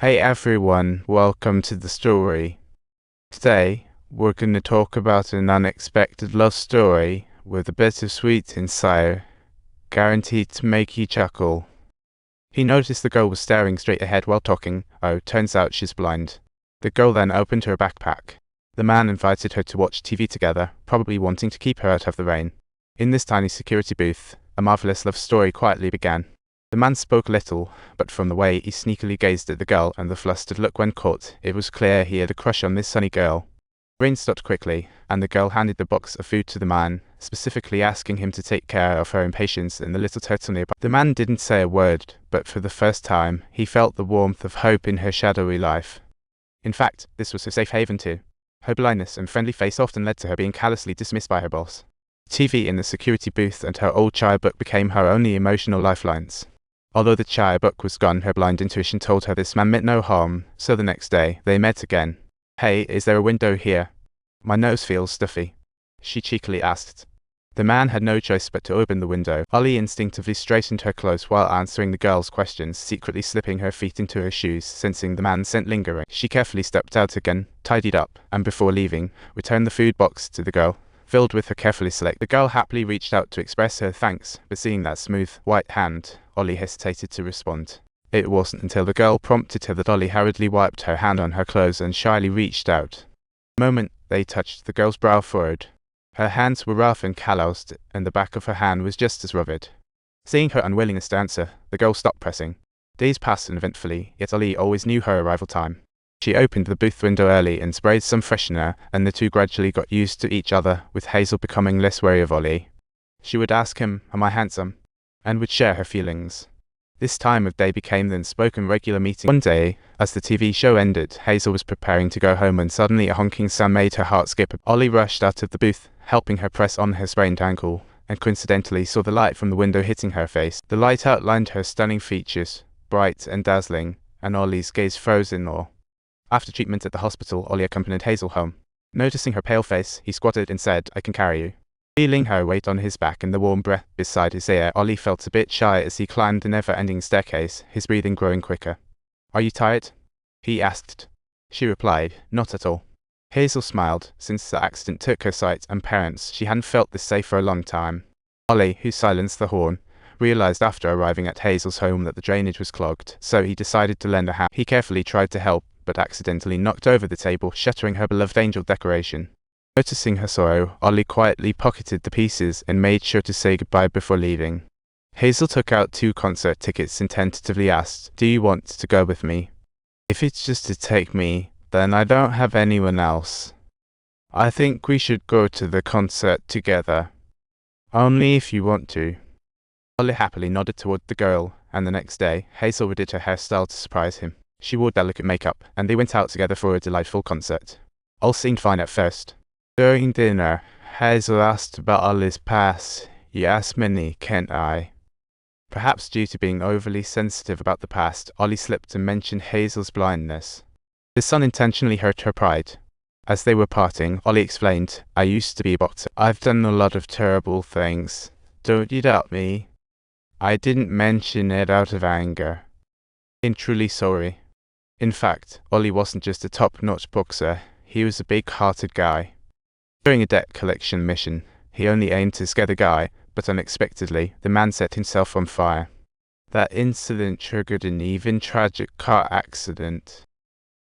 Hey everyone, welcome to the story. Today, we're going to talk about an unexpected love story with a bit of sweet inside, guaranteed to make you chuckle. He noticed the girl was staring straight ahead while talking. Oh, turns out she's blind. The girl then opened her backpack. The man invited her to watch TV together, probably wanting to keep her out of the rain. In this tiny security booth, a marvelous love story quietly began. The man spoke little, but from the way he sneakily gazed at the girl and the flustered look when caught, it was clear he had a crush on this sunny girl. Rain stopped quickly, and the girl handed the box of food to the man, specifically asking him to take care of her impatience and the little turtle nearby. The man didn't say a word, but for the first time, he felt the warmth of hope in her shadowy life. In fact, this was her safe haven too. Her blindness and friendly face often led to her being callously dismissed by her boss. TV in the security booth and her old chai book became her only emotional lifelines. Although the chai book was gone, her blind intuition told her this man meant no harm, so the next day, they met again. "Hey, is there a window here? My nose feels stuffy," she cheekily asked. The man had no choice but to open the window. Ollie instinctively straightened her clothes while answering the girl's questions, secretly slipping her feet into her shoes, sensing the man's scent lingering. She carefully stepped out again, tidied up, and before leaving, returned the food box to the girl. Filled with her carefully selected, the girl happily reached out to express her thanks, but seeing that smooth, white hand, Ollie hesitated to respond. It wasn't until the girl prompted her that Ollie hurriedly wiped her hand on her clothes and shyly reached out. The moment they touched, the girl's brow furrowed. Her hands were rough and calloused, and the back of her hand was just as rugged. Seeing her unwillingness to answer, the girl stopped pressing. Days passed uneventfully, yet Ollie always knew her arrival time. She opened the booth window early and sprayed some freshener, and the two gradually got used to each other, with Hazel becoming less wary of Ollie. She would ask him, "Am I handsome?" and would share her feelings. This time of day became the unspoken regular meeting. One day, as the TV show ended, Hazel was preparing to go home when suddenly a honking sound made her heart skip. Ollie rushed out of the booth, helping her press on her sprained ankle, and coincidentally saw the light from the window hitting her face. The light outlined her stunning features, bright and dazzling, and Ollie's gaze froze in awe. After treatment at the hospital, Ollie accompanied Hazel home. Noticing her pale face, he squatted and said, "I can carry you." Feeling her weight on his back and the warm breath beside his ear, Ollie felt a bit shy as he climbed the never-ending staircase, his breathing growing quicker. "Are you tired?" he asked. She replied, "Not at all." Hazel smiled. Since the accident took her sight and parents, she hadn't felt this safe for a long time. Ollie, who silenced the horn, realized after arriving at Hazel's home that the drainage was clogged, so he decided to lend a hand. He carefully tried to help, but accidentally knocked over the table, shattering her beloved angel decoration. Noticing her sorrow, Ollie quietly pocketed the pieces and made sure to say goodbye before leaving. Hazel took out 2 concert tickets and tentatively asked, "Do you want to go with me?" "If it's just to take me, then I don't have anyone else. I think we should go to the concert together. Only if you want to." Ollie happily nodded toward the girl, and the next day, Hazel redid her hairstyle to surprise him. She wore delicate makeup, and they went out together for a delightful concert. All seemed fine at first. During dinner, Hazel asked about Ollie's past. "You ask many, can't I?" Perhaps due to being overly sensitive about the past, Ollie slipped and mentioned Hazel's blindness. This unintentionally hurt her pride. As they were parting, Ollie explained, "I used to be a boxer. I've done a lot of terrible things. Don't you doubt me? I didn't mention it out of anger. I'm truly sorry." In fact, Ollie wasn't just a top-notch boxer, he was a big-hearted guy. During a debt collection mission, he only aimed to scare the guy, but unexpectedly, the man set himself on fire. That incident triggered an even tragic car accident.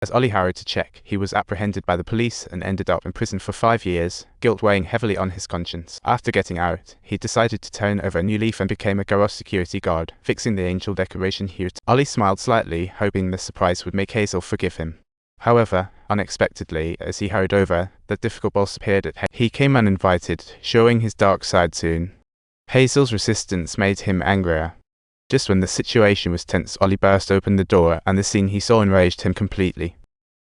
As Ollie hurried to check, he was apprehended by the police and ended up in prison for 5 years, guilt weighing heavily on his conscience. After getting out, he decided to turn over a new leaf and became a garage security guard, fixing the angel decoration here. Ollie smiled slightly, hoping the surprise would make Hazel forgive him. However, unexpectedly, as he hurried over, the difficult boss appeared at He came uninvited, showing his dark side soon. Hazel's resistance made him angrier. Just when the situation was tense, Ollie burst open the door, and the scene he saw enraged him completely.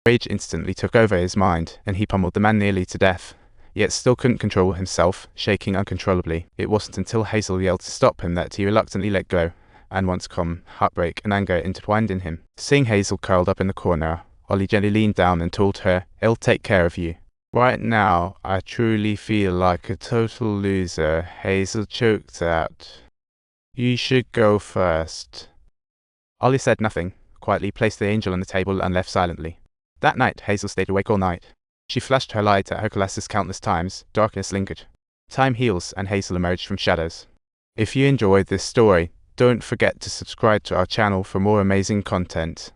Rage instantly took over his mind, and he pummeled the man nearly to death, yet still couldn't control himself, shaking uncontrollably. It wasn't until Hazel yelled to stop him that he reluctantly let go, and once calm, heartbreak and anger intertwined in him. Seeing Hazel curled up in the corner, Ollie gently leaned down and told her, "I'll take care of you." "Right now, I truly feel like a total loser," Hazel choked out. "You should go first." Ollie said nothing, quietly placed the angel on the table and left silently. That night, Hazal stayed awake all night. She flashed her light at her classes countless times. Darkness lingered. Time heals, and Hazal emerged from shadows. If you enjoyed this story, don't forget to subscribe to our channel for more amazing content.